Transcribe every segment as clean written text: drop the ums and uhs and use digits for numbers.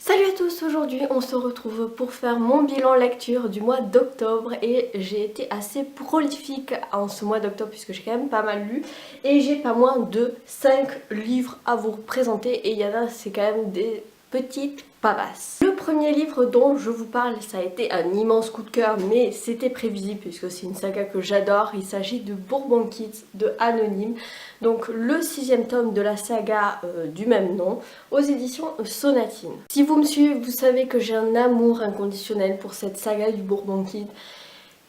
Salut à tous, aujourd'hui on se retrouve pour faire mon bilan lecture du mois d'octobre et j'ai été assez prolifique en ce mois d'octobre puisque j'ai quand même pas mal lu et j'ai pas moins de 5 livres à vous présenter et il y en a c'est quand même des petites pavasses. Le premier livre dont je vous parle, ça a été un immense coup de cœur mais c'était prévisible puisque c'est une saga que j'adore. Il s'agit de Bourbon Kids de Anonyme, donc le 6e tome de la saga du même nom aux éditions Sonatine. Si vous me suivez, vous savez que j'ai un amour inconditionnel pour cette saga du Bourbon Kid.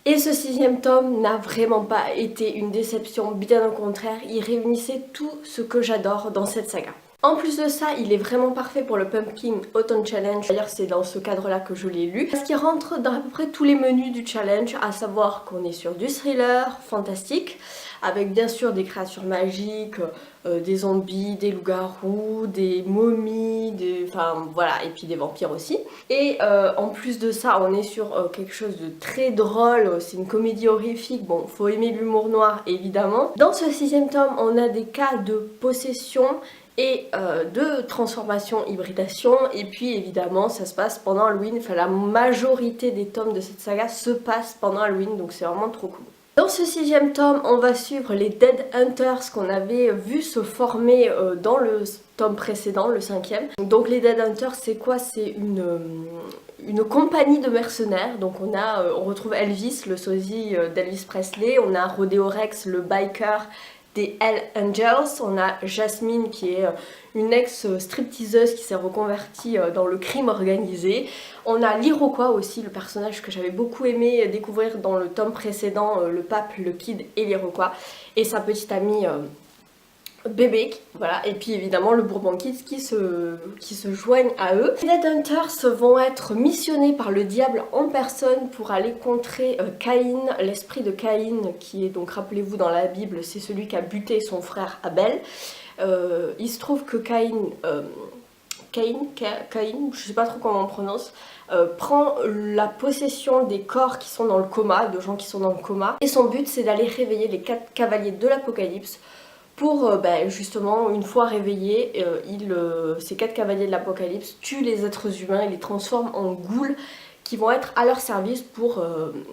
Et ce 6e tome n'a vraiment pas été une déception, bien au contraire, il réunissait tout ce que j'adore dans cette saga. En plus de ça, il est vraiment parfait pour le Pumpkin Autumn Challenge. D'ailleurs, c'est dans ce cadre-là que je l'ai lu. Parce qu'il rentre dans à peu près tous les menus du challenge, à savoir qu'on est sur du thriller fantastique, avec bien sûr des créatures magiques, des zombies, des loups-garous, des momies, enfin voilà, et puis des vampires aussi. Et en plus de ça, on est sur quelque chose de très drôle, c'est une comédie horrifique, bon, faut aimer l'humour noir évidemment. Dans ce 6e tome, on a des cas de possession et de transformation, hybridation, et puis évidemment ça se passe pendant Halloween, enfin la majorité des tomes de cette saga se passent pendant Halloween, donc c'est vraiment trop cool. Dans ce 6e tome, on va suivre les Dead Hunters qu'on avait vu se former dans le tome précédent, le 5e. Donc les Dead Hunters, c'est quoi? C'est une compagnie de mercenaires. Donc on retrouve Elvis, le sosie d'Elvis Presley, on a Rodeo Rex, le biker des Hell Angels, on a Jasmine qui est une ex-stripteaseuse qui s'est reconvertie dans le crime organisé. On a l'Iroquois aussi, le personnage que j'avais beaucoup aimé découvrir dans le tome précédent, le pape, le kid et l'Iroquois, et sa petite amie bébé, voilà, et puis évidemment le Bourbon Kids qui se joignent à eux. Les Dead Hunters vont être missionnés par le diable en personne pour aller contrer Caïn, l'esprit de Caïn, qui est donc, rappelez-vous dans la Bible, c'est celui qui a buté son frère Abel. Il se trouve que Caïn, je sais pas trop comment on prononce, prend la possession des corps qui sont dans le coma, de gens qui sont dans le coma, et son but c'est d'aller réveiller les 4 cavaliers de l'Apocalypse pour justement, une fois réveillés, ces 4 cavaliers de l'Apocalypse tuent les êtres humains et les transforment en ghouls qui vont être à leur service pour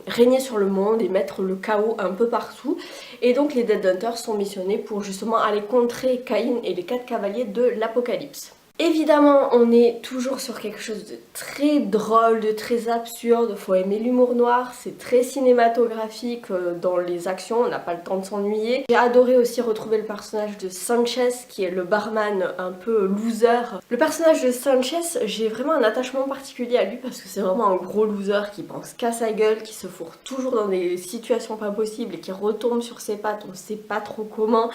régner sur le monde et mettre le chaos un peu partout. Et donc les Dead Hunters sont missionnés pour justement aller contrer Caïn et les 4 cavaliers de l'Apocalypse. Évidemment, on est toujours sur quelque chose de très drôle, de très absurde, faut aimer l'humour noir, c'est très cinématographique dans les actions, on n'a pas le temps de s'ennuyer. J'ai adoré aussi retrouver le personnage de Sanchez qui est le barman un peu loser. Le personnage de Sanchez, j'ai vraiment un attachement particulier à lui parce que c'est vraiment un gros loser qui pense qu'à sa gueule, qui se fourre toujours dans des situations pas possibles et qui retombe sur ses pattes, on sait pas trop comment,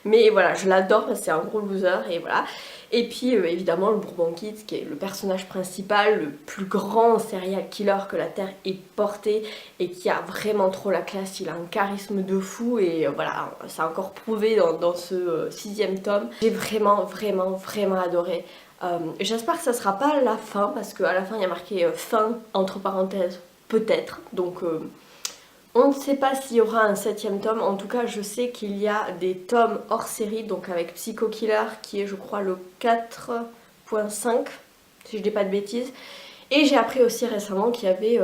mais voilà, je l'adore parce que c'est un gros loser et voilà. Et puis évidemment le Bourbon Kids qui est le personnage principal, le plus grand serial killer que la Terre ait porté et qui a vraiment trop la classe, il a un charisme de fou et voilà, c'est encore prouvé dans ce 6e tome. J'ai vraiment adoré. J'espère que ça sera pas la fin parce qu'à la fin il y a marqué fin entre parenthèses peut-être, donc on ne sait pas s'il y aura un 7e tome, en tout cas je sais qu'il y a des tomes hors série, donc avec Psycho Killer qui est je crois le 4.5, si je dis pas de bêtises. Et j'ai appris aussi récemment qu'il y avait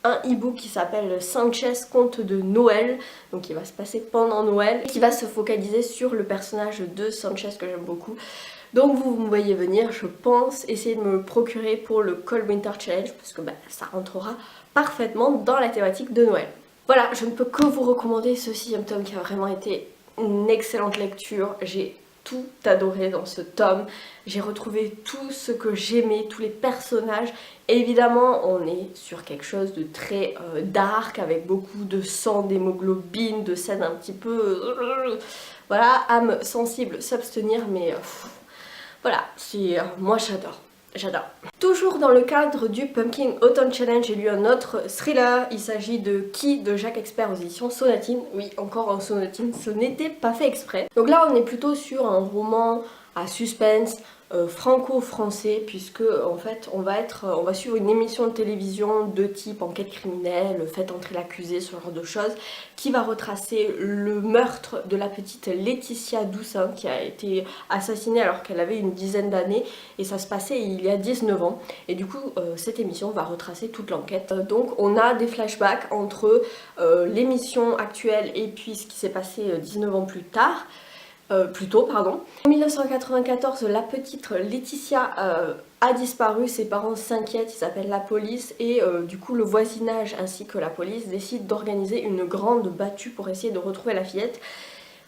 un e-book qui s'appelle Sanchez Conte de Noël, donc qui va se passer pendant Noël, et qui va se focaliser sur le personnage de Sanchez que j'aime beaucoup. Donc vous me voyez venir, je pense essayer de me le procurer pour le Cold Winter Challenge, parce que ça rentrera parfaitement dans la thématique de Noël. Voilà, je ne peux que vous recommander ce 6e tome qui a vraiment été une excellente lecture. J'ai tout adoré dans ce tome. J'ai retrouvé tout ce que j'aimais, tous les personnages. Et évidemment, on est sur quelque chose de très dark, avec beaucoup de sang, d'hémoglobine, de scènes un petit peu... voilà, âme sensible, s'abstenir, mais... voilà, moi j'adore. J'adore. Toujours dans le cadre du Pumpkin Autumn Challenge, j'ai lu un autre thriller. Il s'agit de Qui de Jacques Expert aux éditions Sonatine. Oui, encore en Sonatine, ce n'était pas fait exprès. Donc là, on est plutôt sur un roman à suspense, franco-français, puisque en fait on va suivre une émission de télévision de type enquête criminelle, faites entrer l'accusé, ce genre de choses, qui va retracer le meurtre de la petite Laetitia Doussin qui a été assassinée alors qu'elle avait une dizaine d'années, et ça se passait il y a 19 ans. Et du coup cette émission va retracer toute l'enquête. Donc on a des flashbacks entre l'émission actuelle et puis ce qui s'est passé 19 ans plus tard. Plus tôt, pardon. En 1994, la petite Laetitia a disparu, ses parents s'inquiètent, ils appellent la police et du coup le voisinage ainsi que la police décident d'organiser une grande battue pour essayer de retrouver la fillette.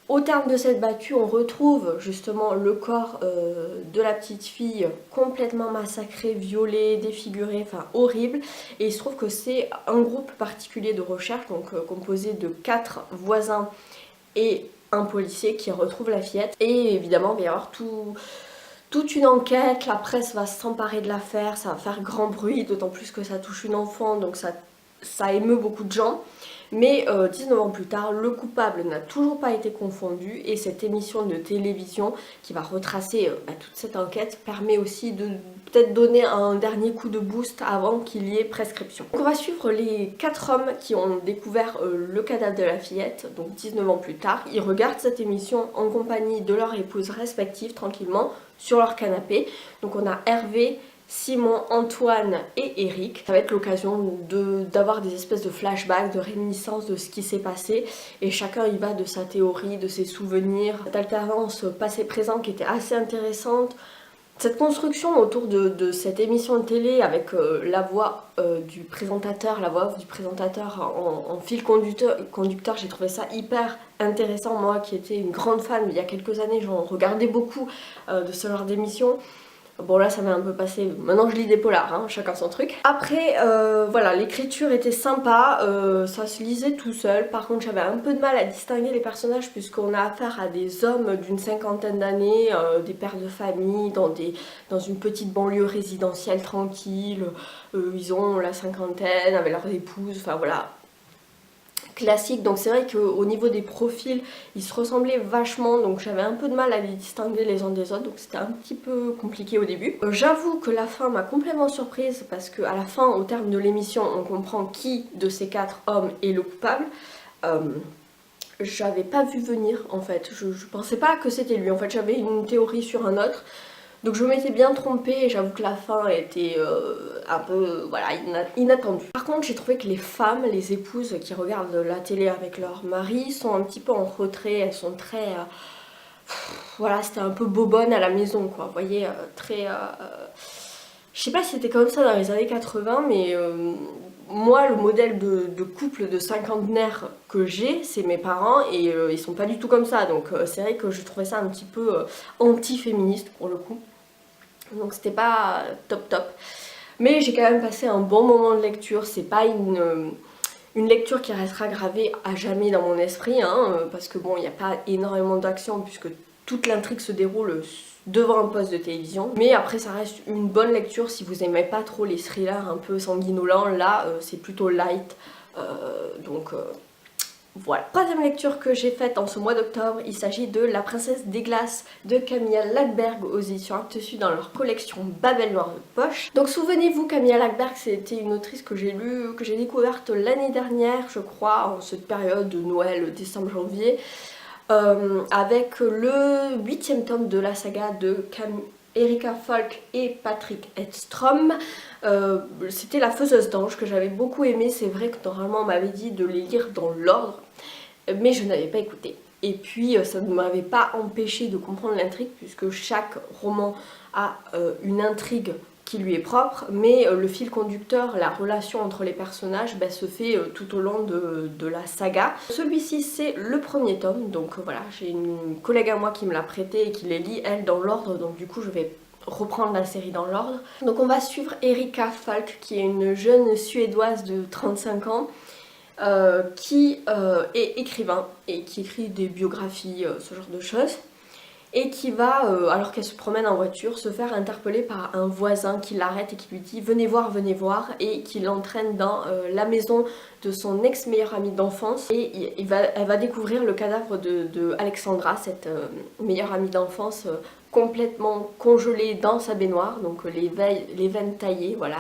Au terme de cette battue, on retrouve justement le corps de la petite fille complètement massacré, violé, défiguré, enfin horrible. Et il se trouve que c'est un groupe particulier de recherche, donc composé de 4 voisins et un policier qui retrouve la fillette. Et évidemment, il va y avoir toute une enquête, la presse va s'emparer de l'affaire, ça va faire grand bruit, d'autant plus que ça touche une enfant, donc ça émeut beaucoup de gens. Mais 19 ans plus tard, le coupable n'a toujours pas été confondu et cette émission de télévision qui va retracer toute cette enquête permet aussi de peut-être donner un dernier coup de boost avant qu'il y ait prescription. Donc on va suivre les 4 hommes qui ont découvert le cadavre de la fillette, donc 19 ans plus tard. Ils regardent cette émission en compagnie de leurs épouses respectives tranquillement sur leur canapé. Donc on a Hervé, Simon, Antoine et Eric. Ça va être l'occasion d'avoir des espèces de flashbacks, de réminiscences de ce qui s'est passé et chacun y va de sa théorie, de ses souvenirs. Cette alternance passé-présent qui était assez intéressante. Cette construction autour de cette émission de télé avec la voix du présentateur, la voix off du présentateur en fil conducteur, j'ai trouvé ça hyper intéressant. Moi qui étais une grande fan il y a quelques années, j'en regardais beaucoup de ce genre d'émission. Bon là ça m'est un peu passé, maintenant je lis des polars, hein, chacun son truc. Après voilà, l'écriture était sympa, ça se lisait tout seul. Par contre j'avais un peu de mal à distinguer les personnages puisqu'on a affaire à des hommes d'une cinquantaine d'années, des pères de famille, dans une petite banlieue résidentielle tranquille. Ils ont la cinquantaine avec leurs épouses, enfin voilà. Classique, donc c'est vrai qu'au niveau des profils ils se ressemblaient vachement, donc j'avais un peu de mal à les distinguer les uns des autres, donc c'était un petit peu compliqué au début. J'avoue que la fin m'a complètement surprise parce qu'à la fin, au terme de l'émission, on comprend qui de ces 4 hommes est le coupable. J'avais pas vu venir en fait, je pensais pas que c'était lui, en fait j'avais une théorie sur un autre. Donc je m'étais bien trompée et j'avoue que la fin était un peu voilà, inattendue. Par contre j'ai trouvé que les femmes, les épouses qui regardent la télé avec leur mari sont un petit peu en retrait, elles sont très... voilà, c'était un peu bobonne à la maison quoi, vous voyez, très... je sais pas si c'était comme ça dans les années 80 mais... moi, le modèle de couple de cinquantenaire que j'ai, c'est mes parents et ils sont pas du tout comme ça. Donc c'est vrai que je trouvais ça un petit peu anti-féministe pour le coup. Donc c'était pas top. Mais j'ai quand même passé un bon moment de lecture. C'est pas une lecture qui restera gravée à jamais dans mon esprit, hein, parce que bon, il n'y a pas énormément d'action puisque toute l'intrigue se déroule devant un poste de télévision. Mais après ça reste une bonne lecture si vous aimez pas trop les thrillers un peu sanguinolents. Là c'est plutôt light, donc voilà. Troisième lecture que j'ai faite en ce mois d'octobre, il s'agit de La Princesse des Glaces de Camilla Lackberg aux éditions Actes Sud dans leur collection Babel Noir de poche. Donc souvenez-vous, Camilla Lackberg c'était une autrice que j'ai lue, que j'ai découverte l'année dernière je crois, en cette période de Noël, décembre, janvier. Avec le 8e tome de la saga de Erika Falk et Patrick Edstrom. C'était La Faiseuse d'Ange que j'avais beaucoup aimé. C'est vrai que normalement on m'avait dit de les lire dans l'ordre, mais je n'avais pas écouté. Et puis ça ne m'avait pas empêché de comprendre l'intrigue puisque chaque roman a une intrigue qui lui est propre, mais le fil conducteur, la relation entre les personnages se fait tout au long de la saga. Celui-ci c'est le premier tome, donc voilà, j'ai une collègue à moi qui me l'a prêté et qui les lit elle dans l'ordre, donc du coup je vais reprendre la série dans l'ordre. Donc on va suivre Erika Falk qui est une jeune suédoise de 35 ans qui est écrivain et qui écrit des biographies, ce genre de choses. Et qui va, alors qu'elle se promène en voiture, se faire interpeller par un voisin qui l'arrête et qui lui dit venez voir, et qui l'entraîne dans la maison de son ex-meilleure amie d'enfance. Et elle va découvrir le cadavre de Alexandra, cette meilleure amie d'enfance complètement congelée dans sa baignoire, donc les veines taillées, voilà,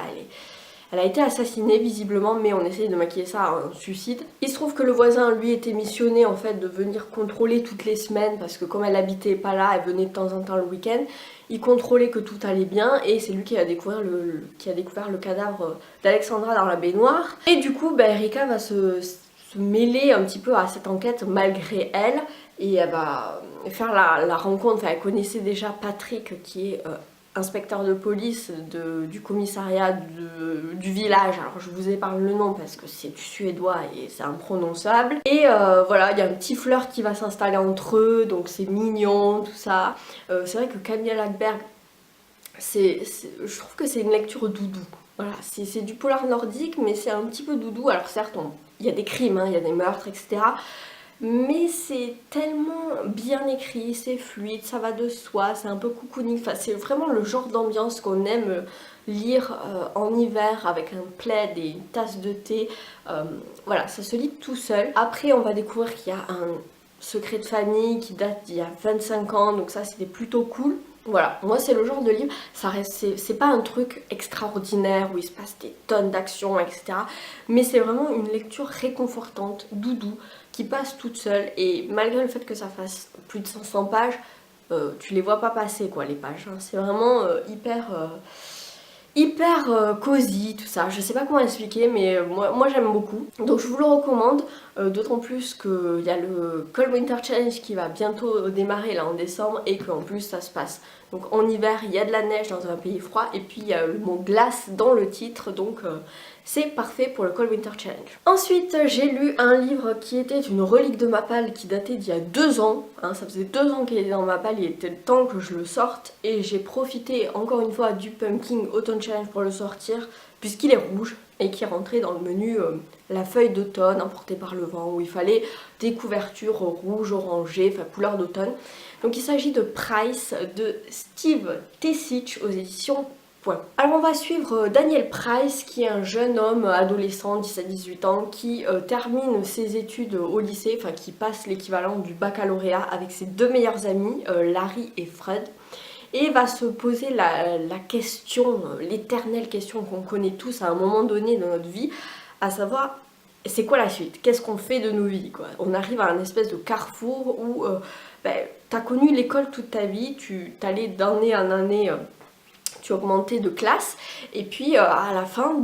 elle a été assassinée visiblement, mais on essaye de maquiller ça à un suicide. Il se trouve que le voisin, lui, était missionné en fait de venir contrôler toutes les semaines, parce que comme elle habitait pas là, elle venait de temps en temps le week-end. Il contrôlait que tout allait bien, et c'est lui qui a découvert le cadavre d'Alexandra dans la baignoire. Et du coup, Erika va se mêler un petit peu à cette enquête malgré elle, et elle va faire la rencontre, enfin elle connaissait déjà Patrick qui est inspecteur de police du commissariat du village. Alors je vous épargne le nom parce que c'est du suédois et c'est imprononçable. Et voilà, il y a un petit flirt qui va s'installer entre eux, donc c'est mignon, tout ça. C'est vrai que Camilla Läckberg, je trouve que c'est une lecture doudou. Voilà, c'est du polar nordique, mais c'est un petit peu doudou. Alors certes, il y a des crimes, hein, il y a des meurtres, etc. Mais c'est tellement bien écrit, c'est fluide, ça va de soi, c'est un peu cocooning, enfin, c'est vraiment le genre d'ambiance qu'on aime lire en hiver avec un plaid et une tasse de thé. Voilà, ça se lit tout seul. Après on va découvrir qu'il y a un secret de famille qui date d'il y a 25 ans, donc ça c'était plutôt cool. Voilà, moi c'est le genre de livre, c'est pas un truc extraordinaire où il se passe des tonnes d'actions, etc. Mais c'est vraiment une lecture réconfortante, doudou, qui passe toute seule, et malgré le fait que ça fasse plus de 500 pages, tu les vois pas passer quoi les pages, hein. C'est vraiment hyper cosy tout ça, je sais pas comment expliquer, mais moi j'aime beaucoup, donc je vous le recommande, d'autant plus qu'il y a le Cold Winter Challenge qui va bientôt démarrer là en décembre, et qu'en plus ça se passe donc en hiver, il y a de la neige dans un pays froid, et puis il y a le mot glace dans le titre, donc c'est parfait pour le Cold Winter Challenge. Ensuite j'ai lu un livre qui était une relique de ma palle qui datait d'il y a 2 ans, hein, ça faisait 2 ans qu'il était dans ma palle, il était temps que je le sorte, et j'ai profité encore une fois du Pumpkin Autumn Challenge pour le sortir, puisqu'il est rouge et qui est rentré dans le menu la feuille d'automne emportée par le vent, où il fallait des couvertures rouges, orangées, enfin couleur d'automne. Donc il s'agit de Price de Steve Tessich aux éditions Point. Alors on va suivre Daniel Price, qui est un jeune homme adolescent, 17-18 ans, qui termine ses études au lycée, enfin qui passe l'équivalent du baccalauréat avec ses 2 meilleurs amis, Larry et Fred. Et va se poser la question, l'éternelle question qu'on connaît tous à un moment donné de notre vie, à savoir, c'est quoi la suite? Qu'est-ce qu'on fait de nos vies, quoi? On arrive à un espèce de carrefour où t'as connu l'école toute ta vie, tu t'allais d'année en année, tu augmentais de classe, et puis à la fin,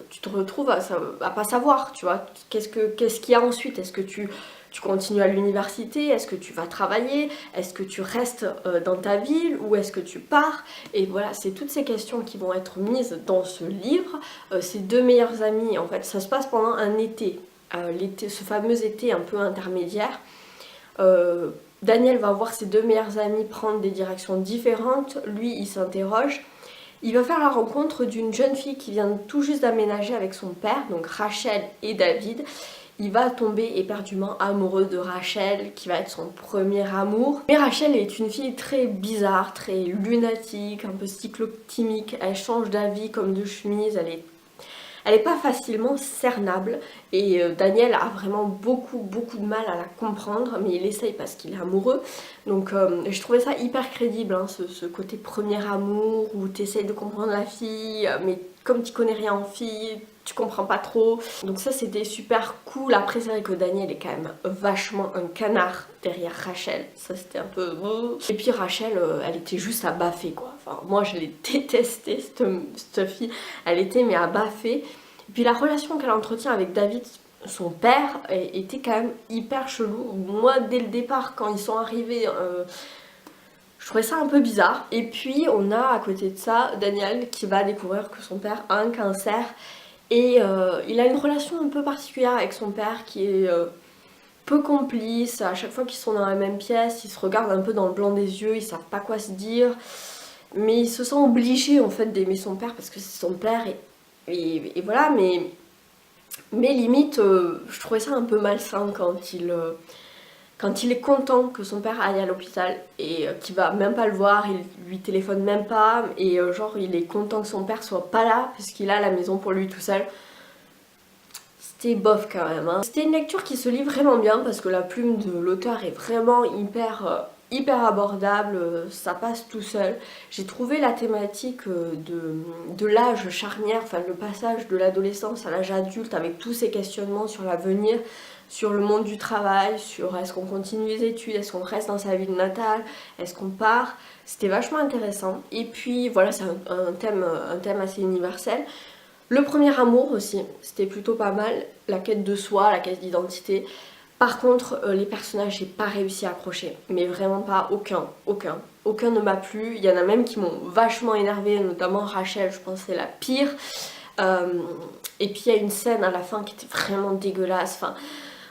tu te retrouves à pas savoir, tu vois, qu'est-ce qu'il y a ensuite? Est-ce que tu continues à l'université? Est-ce que tu vas travailler? Est-ce que tu restes dans ta ville? Ou est-ce que tu pars? Et voilà, c'est toutes ces questions qui vont être mises dans ce livre. Ces 2 meilleurs amis, en fait, ça se passe pendant un été, ce fameux été un peu intermédiaire. Daniel va voir ses 2 meilleurs amis prendre des directions différentes. Lui, il s'interroge. Il va faire la rencontre d'une jeune fille qui vient tout juste d'aménager avec son père, donc Rachel et David. Il va tomber éperdument amoureux de Rachel, qui va être son premier amour. Mais Rachel est une fille très bizarre, très lunatique, un peu cyclotimique. Elle change d'avis comme de chemise, elle est pas facilement cernable, et Daniel a vraiment beaucoup de mal à la comprendre, mais il essaye parce qu'il est amoureux. Donc je trouvais ça hyper crédible, hein, ce côté premier amour où tu essayes de comprendre la fille, mais comme tu connais rien en fille, tu comprends pas trop. Donc ça c'était super cool. Après c'est vrai que Daniel est quand même vachement un canard derrière Rachel, ça c'était un peu... Et puis Rachel, elle était juste à baffer quoi. Enfin moi je l'ai détestée cette fille, elle était mais à baffer. Et puis la relation qu'elle entretient avec David, son père, était quand même hyper chelou. Moi dès le départ quand ils sont arrivés... je trouvais ça un peu bizarre. Et puis on a à côté de ça Daniel qui va découvrir que son père a un cancer. Et il a une relation un peu particulière avec son père qui est peu complice. À chaque fois qu'ils sont dans la même pièce, ils se regardent un peu dans le blanc des yeux, ils savent pas quoi se dire. Mais il se sent obligé en fait d'aimer son père parce que c'est son père, et voilà. Mais limite, je trouvais ça un peu malsain quand il est content que son père aille à l'hôpital et qu'il va même pas le voir, il lui téléphone même pas, et genre il est content que son père soit pas là puisqu'il a la maison pour lui tout seul. C'était bof quand même, hein. C'était une lecture qui se lit vraiment bien parce que la plume de l'auteur est vraiment hyper hyper abordable, ça passe tout seul. J'ai trouvé la thématique de l'âge charnière, enfin le passage de l'adolescence à l'âge adulte avec tous ces questionnements sur l'avenir, sur le monde du travail, sur est-ce qu'on continue les études, est-ce qu'on reste dans sa ville natale, est-ce qu'on part. C'était vachement intéressant. Et puis voilà, c'est un thème assez universel. Le premier amour aussi, c'était plutôt pas mal. La quête de soi, la quête d'identité. Par contre, les personnages, j'ai pas réussi à accrocher. Mais vraiment pas, aucun ne m'a plu. Il y en a même qui m'ont vachement énervée, notamment Rachel, je pense que c'est la pire. Et puis il y a une scène à la fin qui était vraiment dégueulasse. Enfin,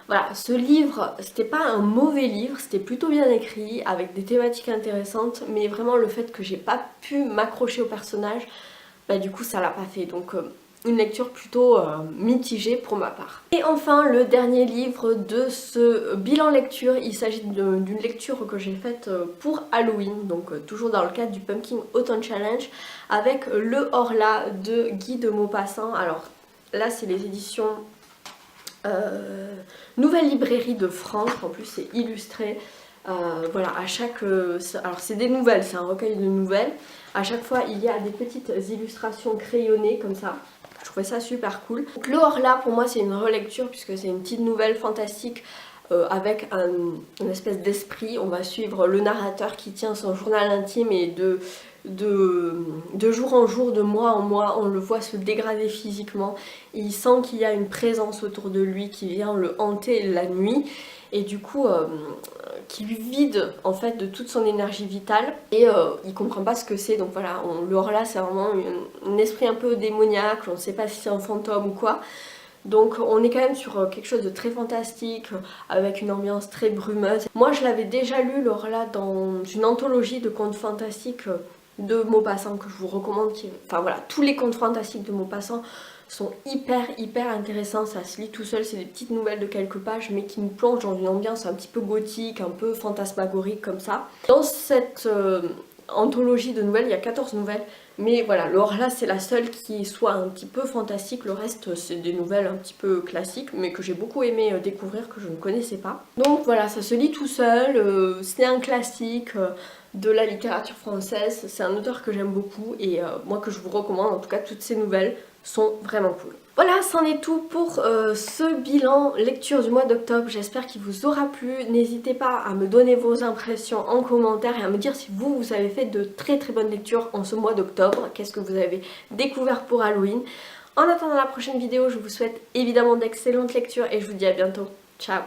voilà, ce livre, c'était pas un mauvais livre, c'était plutôt bien écrit, avec des thématiques intéressantes, mais vraiment le fait que j'ai pas pu m'accrocher au personnage, bah du coup ça l'a pas fait. Donc une lecture plutôt mitigée pour ma part. Et enfin le dernier livre de ce bilan lecture, il s'agit d'une lecture que j'ai faite pour Halloween, donc toujours dans le cadre du Pumpkin Autumn Challenge, avec Le Horla de Guy de Maupassant. Alors là c'est les éditions Nouvelle Librairie de France, en plus c'est illustré. Voilà, à chaque... alors c'est des nouvelles, c'est un recueil de nouvelles. À chaque fois il y a des petites illustrations crayonnées comme ça. Je trouvais ça super cool. Donc Le Horla pour moi c'est une relecture puisque c'est une petite nouvelle fantastique avec une espèce d'esprit. On va suivre le narrateur qui tient son journal intime et de jour en jour, de mois en mois, on le voit se dégrader physiquement. Il sent qu'il y a une présence autour de lui qui vient le hanter la nuit et du coup qui lui vide en fait de toute son énergie vitale et il comprend pas ce que c'est. Donc voilà, le Horla c'est vraiment un esprit un peu démoniaque, on ne sait pas si c'est un fantôme ou quoi. Donc on est quand même sur quelque chose de très fantastique, avec une ambiance très brumeuse. Moi je l'avais déjà lu, le Horla, dans une anthologie de contes fantastiques de Maupassant que je vous recommande. Enfin voilà, tous les contes fantastiques de Maupassant sont hyper intéressants, ça se lit tout seul, c'est des petites nouvelles de quelques pages mais qui nous plongent dans une ambiance un petit peu gothique, un peu fantasmagorique comme ça. Dans cette anthologie de nouvelles, il y a 14 nouvelles, mais voilà, le Horla c'est la seule qui soit un petit peu fantastique, le reste c'est des nouvelles un petit peu classiques mais que j'ai beaucoup aimé découvrir, que je ne connaissais pas. Donc voilà, ça se lit tout seul, c'est un classique de la littérature française, c'est un auteur que j'aime beaucoup et moi que je vous recommande, en tout cas toutes ces nouvelles sont vraiment cool. Voilà, c'en est tout pour ce bilan lecture du mois d'octobre. J'espère qu'il vous aura plu. N'hésitez pas à me donner vos impressions en commentaire et à me dire si vous avez fait de très bonnes lectures en ce mois d'octobre. Qu'est-ce que vous avez découvert pour Halloween. En attendant la prochaine vidéo, je vous souhaite évidemment d'excellentes lectures et je vous dis à bientôt. Ciao!